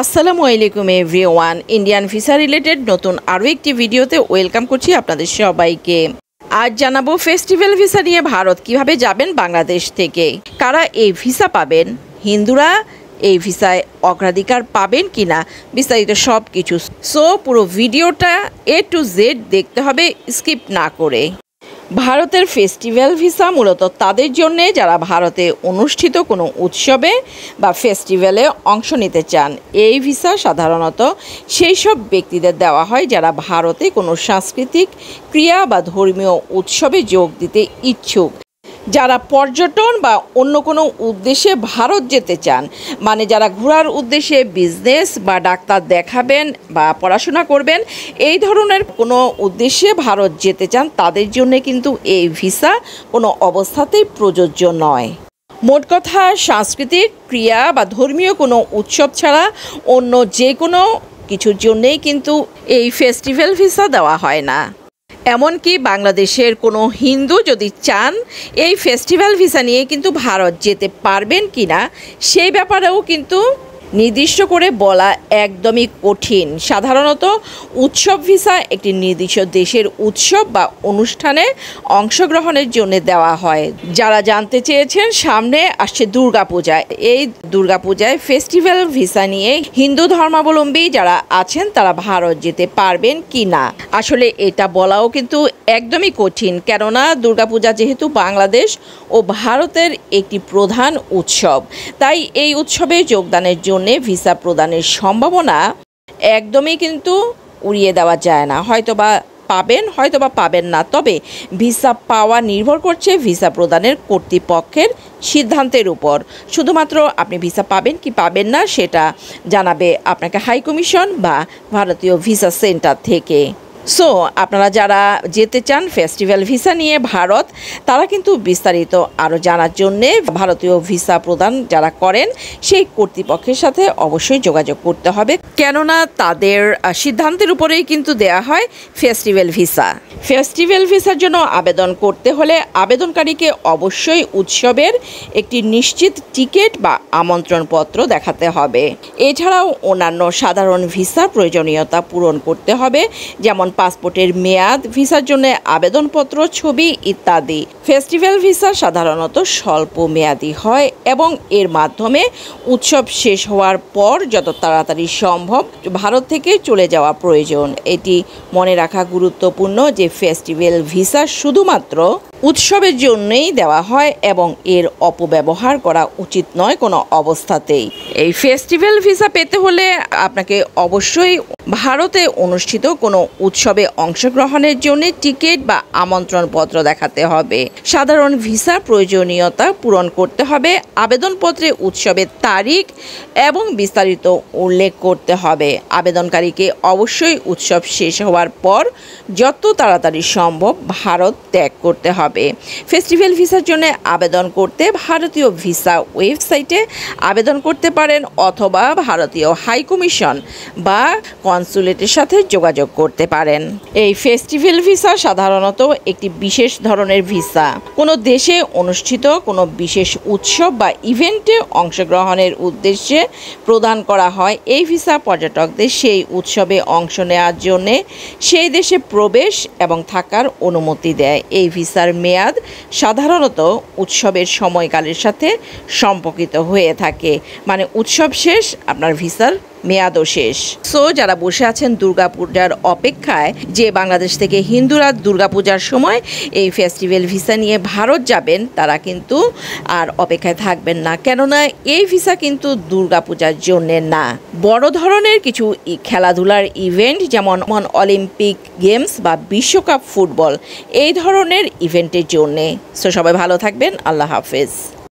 আসসালামু আলাইকুম everyone. Indian visa related নতুন আরও একটি ভিডিওতে ওয়েলকাম করছি আপনাদের সবাইকে। আজ জানাবো ফেস্টিভ্যাল ভিসা নিয়ে ভারত কিভাবে যাবেন বাংলাদেশ থেকে, কারা এই ভিসা পাবেন, হিন্দুরা এই ভিসায় অগ্রাধিকার পাবেন কিনা, বিস্তারিত সব কিছু। সো পুরো ভিডিওটা A to Z দেখতে হবে স্কিপ না করে। ভারতের ফেস্টিভ্যাল ভিসা মূলত তাদের জন্যে যারা ভারতে অনুষ্ঠিত কোনো উৎসবে বা ফেস্টিভ্যালে অংশ নিতে চান। এই ভিসা সাধারণত সেই সব ব্যক্তিদের দেওয়া হয় যারা ভারতে কোনো সাংস্কৃতিক ক্রিয়া বা ধর্মীয় উৎসবে যোগ দিতে ইচ্ছুক, যারা পর্যটন বা অন্য কোনো উদ্দেশ্যে ভারত যেতে চান, মানে যারা ঘোরার উদ্দেশ্যে বিজনেস বা ডাক্তার দেখাবেন বা পড়াশোনা করবেন, এই ধরনের কোনো উদ্দেশ্যে ভারত যেতে চান, তাদের জন্য কিন্তু এই ভিসা কোনো অবস্থাতেই প্রযোজ্য নয়। মোট কথা, সাংস্কৃতিক ক্রিয়া বা ধর্মীয় কোনো উৎসব ছাড়া অন্য যে কোনো কিছুর জন্যেই কিন্তু এই ফেস্টিভ্যাল ভিসা দেওয়া হয় না। এমনকি বাংলাদেশের কোনো হিন্দু যদি চান এই ফেস্টিভ্যাল ভিসা নিয়ে কিন্তু ভারত যেতে পারবেন কি না, সেই ব্যাপারেও কিন্তু নির্দিষ্ট করে বলা একদমই কঠিন। সাধারণত উৎসব ভিসা একটি নির্দিষ্ট দেশের উৎসব বা অনুষ্ঠানে অংশগ্রহণের জন্য দেওয়া হয়। যারা জানতে চেয়েছেন, সামনে আসছে দুর্গাপূজা, এই দুর্গাপূজায় ফেস্টিভ্যাল ভিসা নিয়ে হিন্দু ধর্মাবলম্বী যারা আছেন তারা ভারত যেতে পারবেন কি না, আসলে এটা বলাও কিন্তু একদমই কঠিন। কেননা দুর্গাপূজা যেহেতু বাংলাদেশ ও ভারতের একটি প্রধান উৎসব, তাই এই উৎসবে যোগদানের জন্য ভিসা প্রদানের সম্ভাবনা একদমই কিন্তু উড়িয়ে দেওয়া যায় না। হয়তোবা পাবেন, হয়তোবা পাবেন না, তবে ভিসা পাওয়া নির্ভর করছে ভিসা প্রদানের কর্তৃপক্ষের সিদ্ধান্তের উপর। শুধুমাত্র আপনি ভিসা পাবেন কি পাবেন না সেটা জানাবে আপনাকে হাই কমিশন বা ভারতীয় ভিসা সেন্টার থেকে। সো আপনারা যারা যেতে চান ফেস্টিভ্যাল ভিসা নিয়ে ভারত, তারা কিন্তু বিস্তারিত আরও জানার জন্যে ভারতীয় ভিসা প্রদান যারা করেন সেই কর্তৃপক্ষের সাথে অবশ্যই যোগাযোগ করতে হবে, কেননা তাদের সিদ্ধান্তের উপরেই কিন্তু দেয়া হয় ফেস্টিভ্যাল ভিসা। ফেস্টিভ্যাল ভিসার জন্য আবেদন করতে হলে আবেদনকারীকে অবশ্যই উৎসবের একটি নিশ্চিত টিকিট বা আমন্ত্রণপত্র দেখাতে হবে। এছাড়াও অন্যান্য সাধারণ ভিসার প্রয়োজনীয়তা পূরণ করতে হবে, যেমন পাসপোর্টের মেয়াদ, ভিসার জন্য আবেদনপত্র, ছবি ইত্যাদি। ফেস্টিভ্যাল ভিসা সাধারণত স্বল্প মেয়াদি হয় এবং এর মাধ্যমে উৎসব শেষ হওয়ার পর যত তাড়াতাড়ি সম্ভব ভারত থেকে চলে যাওয়া প্রয়োজন। এটি মনে রাখা গুরুত্বপূর্ণ যে ফেস্টিভ্যাল ভিসা শুধুমাত্র উৎসবের জন্যই দেওয়া হয় এবং এর অপব্যবহার করা উচিত নয় কোনো অবস্থাতেই। এই ফেস্টিভ্যাল ভিসা পেতে হলে আপনাকে অবশ্যই ভারতে অনুষ্ঠিত কোনো উৎসবে অংশগ্রহণের জন্য টিকিট বা আমন্ত্রণপত্র দেখাতে হবে। সাধারণ ভিসা প্রয়োজনীয়তা পূরণ করতে হবে, আবেদনপত্রে উৎসবের তারিখ এবং বিস্তারিত উল্লেখ করতে হবে। আবেদনকারীকে অবশ্যই উৎসব শেষ হওয়ার পর যত তাড়াতাড়ি সম্ভব ভারত ত্যাগ করতে হবে। ফেস্টিভ্যাল ভিসার জন্য আবেদন করতে ভারতীয় ভিসা ওয়েবসাইটে আবেদন করতে পারেন অথবা ভারতীয় হাই কমিশন বা কনসুলেটের সাথে যোগাযোগ করতে পারেন। এই ফেস্টিভ্যাল ভিসা সাধারণত একটি বিশেষ ধরনের ভিসা। কোনো দেশে অনুষ্ঠিত কোনো বিশেষ উৎসব বা ইভেন্টে অংশগ্রহণের উদ্দেশ্যে প্রদান করা হয়। এই ভিসা পর্যটকদের সেই উৎসবে অংশ নেওয়ার জন্যে সেই দেশে প্রবেশ এবং থাকার অনুমতি দেয়। এই ভিসার মেয়াদ সাধারণত উৎসবের সময়কালের সাথে সম্পর্কিত হয়ে থাকে, মানে উৎসব শেষ আপনার ভিসার মেয়াদও শেষ। সো যারা বসে আছেন দুর্গাপূজার অপেক্ষায় যে বাংলাদেশ থেকে হিন্দুরা দুর্গাপূজার সময় এই ফেস্টিভ্যাল ভিসা নিয়ে ভারত যাবেন, তারা কিন্তু আর অপেক্ষায় থাকবেন না, কেননা এই ভিসা কিন্তু দুর্গাপূজার জন্যে না। বড় ধরনের কিছু খেলাধুলার ইভেন্ট যেমন অলিম্পিক গেমস বা বিশ্বকাপ ফুটবল, এই ধরনের ইভেন্টের জন্যে। সো সবাই ভালো থাকবেন, আল্লাহ হাফেজ।